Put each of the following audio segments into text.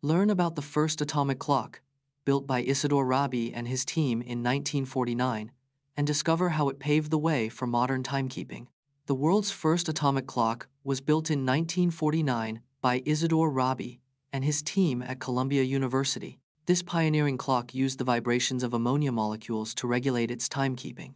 Learn about the first atomic clock, built by Isidor Rabi and his team in 1949, and discover how it paved the way for modern timekeeping. The world's first atomic clock was built in 1949 by Isidor Rabi and his team at Columbia University. This pioneering clock used the vibrations of ammonia molecules to regulate its timekeeping.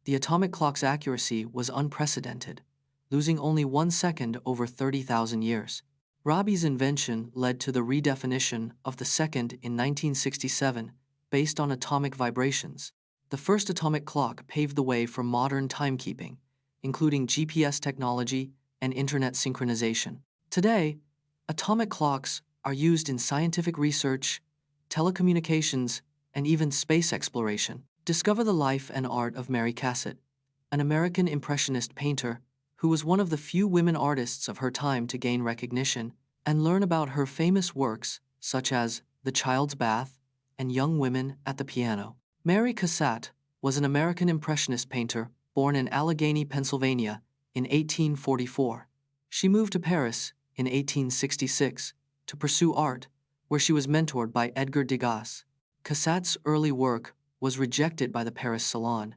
The atomic clock's accuracy was unprecedented, losing only 1 second over 30,000 years. Rabi's invention led to the redefinition of the second in 1967 based on atomic vibrations. The first atomic clock paved the way for modern timekeeping, including GPS technology and internet synchronization. Today, atomic clocks are used in scientific research, telecommunications, and even space exploration. Discover the life and art of Mary Cassatt, an American Impressionist painter who was one of the few women artists of her time to gain recognition, and learn about her famous works such as The Child's Bath and Young Women at the Piano. Mary Cassatt was an American Impressionist painter born in Allegheny, Pennsylvania in 1844. She moved to Paris in 1866 to pursue art, where she was mentored by Edgar Degas. Cassatt's early work was rejected by the Paris Salon,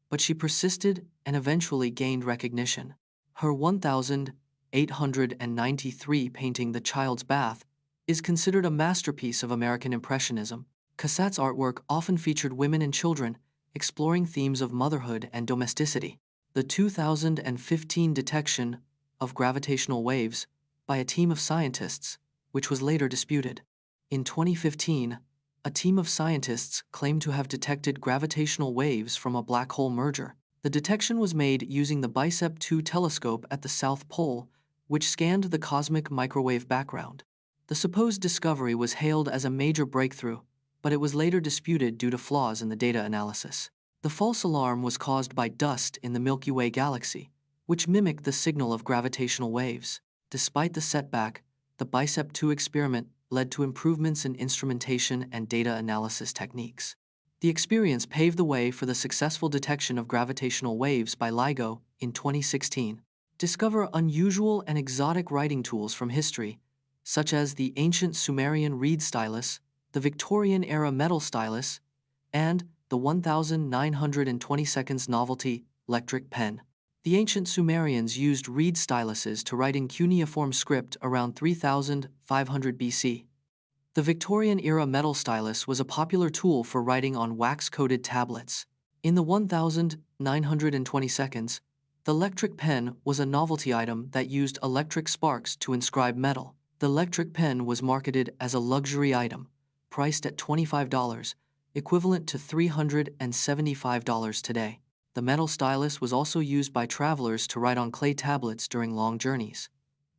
but she persisted and eventually gained recognition. Her 1893 painting The Child's Bath is considered a masterpiece of American Impressionism. Cassatt's artwork often featured women and children exploring themes of motherhood and domesticity. The 2015 detection of gravitational waves by a team of scientists, which was later disputed. In 2015, a team of scientists claimed to have detected gravitational waves from a black hole merger. The detection was made using the BICEP 2 telescope at the South Pole, which scanned the cosmic microwave background. The supposed discovery was hailed as a major breakthrough, but it was later disputed due to flaws in the data analysis. The false alarm was caused by dust in the Milky Way galaxy, which mimicked the signal of gravitational waves. Despite the setback, the BICEP 2 experiment led to improvements in instrumentation and data analysis techniques. The experience paved the way for the successful detection of gravitational waves by LIGO in 2016. Discover unusual and exotic writing tools from history, such as the ancient Sumerian reed stylus, the Victorian-era metal stylus, and the 1920 novelty electric pen. The ancient Sumerians used reed styluses to write in cuneiform script around 3500 BC. The Victorian-era metal stylus was a popular tool for writing on wax-coated tablets. In the 1920s, the electric pen was a novelty item that used electric sparks to inscribe metal. The electric pen was marketed as a luxury item, priced at $25, equivalent to $375 today. The metal stylus was also used by travelers to write on clay tablets during long journeys.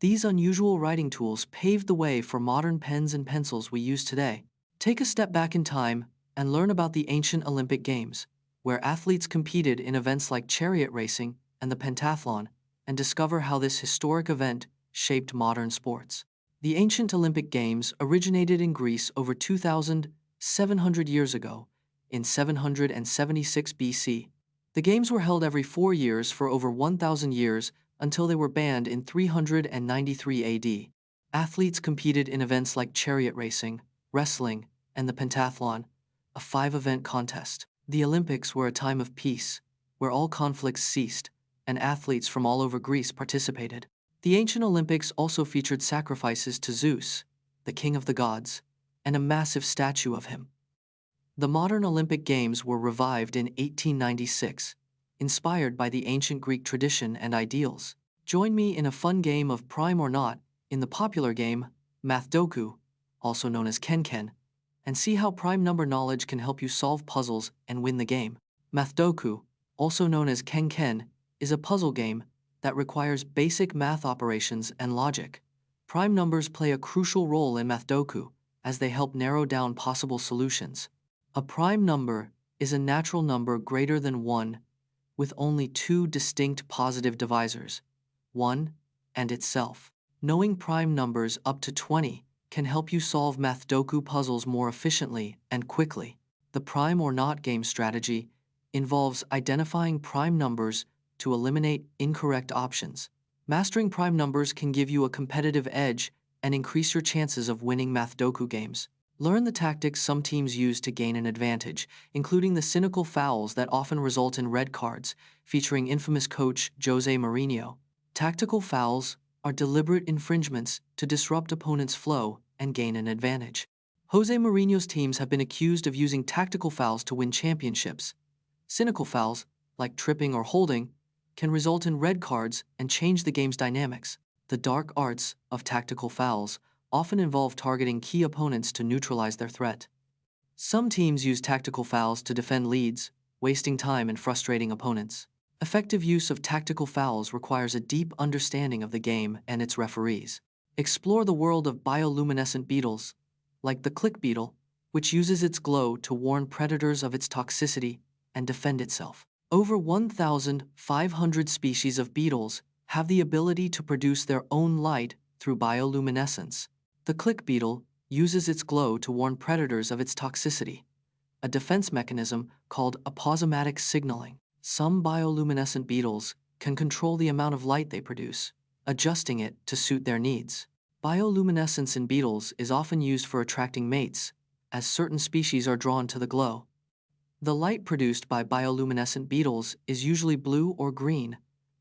These unusual writing tools paved the way for modern pens and pencils we use today. Take a step back in time and learn about the ancient Olympic Games, where athletes competed in events like chariot racing and the pentathlon, and discover how this historic event shaped modern sports. The ancient Olympic Games originated in Greece over 2,700 years ago, in 776 BC. The Games were held every 4 years for over 1,000 years until they were banned in 393 AD. Athletes competed in events like chariot racing, wrestling, and the pentathlon, a 5-event contest. The Olympics were a time of peace, where all conflicts ceased, and athletes from all over Greece participated. The ancient Olympics also featured sacrifices to Zeus, the king of the gods, and a massive statue of him. The modern Olympic Games were revived in 1896, inspired by the ancient Greek tradition and ideals. Join me in a fun game of Prime or Not in the popular game Mathdoku, also known as Ken-Ken, and see how prime number knowledge can help you solve puzzles and win the game. Mathdoku, also known as Ken-Ken, is a puzzle game that requires basic math operations and logic. Prime numbers play a crucial role in Mathdoku as they help narrow down possible solutions. A prime number is a natural number greater than 1 with only 2 distinct positive divisors, 1 and itself. Knowing prime numbers up to 20 can help you solve Mathdoku puzzles more efficiently and quickly. The prime or not game strategy involves identifying prime numbers to eliminate incorrect options. Mastering prime numbers can give you a competitive edge and increase your chances of winning Mathdoku games. Learn the tactics some teams use to gain an advantage, including the cynical fouls that often result in red cards, featuring infamous coach Jose Mourinho. Tactical fouls are deliberate infringements to disrupt opponents' flow and gain an advantage. Jose Mourinho's teams have been accused of using tactical fouls to win championships. Cynical fouls, like tripping or holding, can result in red cards and change the game's dynamics. The dark arts of tactical fouls often involve targeting key opponents to neutralize their threat. Some teams use tactical fouls to defend leads, wasting time and frustrating opponents. Effective use of tactical fouls requires a deep understanding of the game and its referees. Explore the world of bioluminescent beetles, like the click beetle, which uses its glow to warn predators of its toxicity and defend itself. Over 1,500 species of beetles have the ability to produce their own light through bioluminescence. The click beetle uses its glow to warn predators of its toxicity, a defense mechanism called aposematic signaling. Some bioluminescent beetles can control the amount of light they produce, adjusting it to suit their needs. Bioluminescence in beetles is often used for attracting mates, as certain species are drawn to the glow. The light produced by bioluminescent beetles is usually blue or green,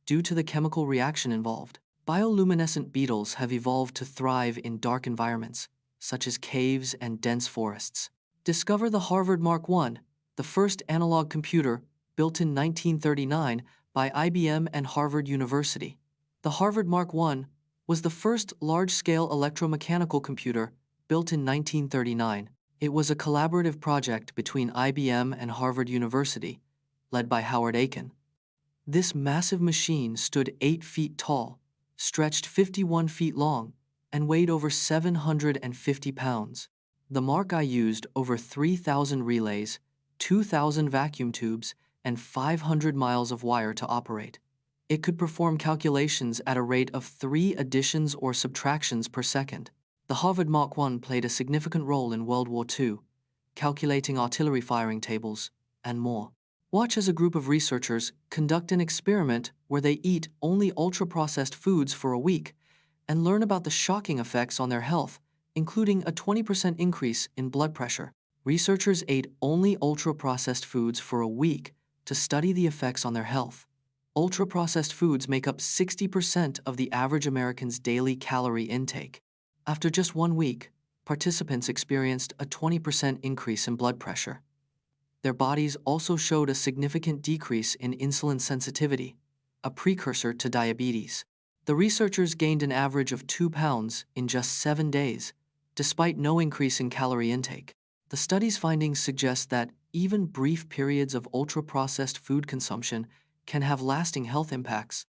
due to the chemical reaction involved. Bioluminescent beetles have evolved to thrive in dark environments, such as caves and dense forests. Discover the Harvard Mark I, the first analog computer built in 1939 by IBM and Harvard University. The Harvard Mark I was the first large-scale electromechanical computer built in 1939. It was a collaborative project between IBM and Harvard University, led by Howard Aiken. This massive machine stood 8 feet tall, stretched 51 feet long, and weighed over 750 pounds. The Mark I used over 3,000 relays, 2,000 vacuum tubes, and 500 miles of wire to operate. It could perform calculations at a rate of 3 additions or subtractions per second. The Harvard Mark I played a significant role in World War II, calculating artillery firing tables, and more. Watch as a group of researchers conduct an experiment where they eat only ultra-processed foods for a week and learn about the shocking effects on their health, including a 20% increase in blood pressure. Researchers ate only ultra-processed foods for a week to study the effects on their health. Ultra-processed foods make up 60% of the average American's daily calorie intake. After just 1 week, participants experienced a 20% increase in blood pressure. Their bodies also showed a significant decrease in insulin sensitivity, a precursor to diabetes. The researchers gained an average of 2 pounds in just 7 days, despite no increase in calorie intake. The study's findings suggest that even brief periods of ultra-processed food consumption can have lasting health impacts,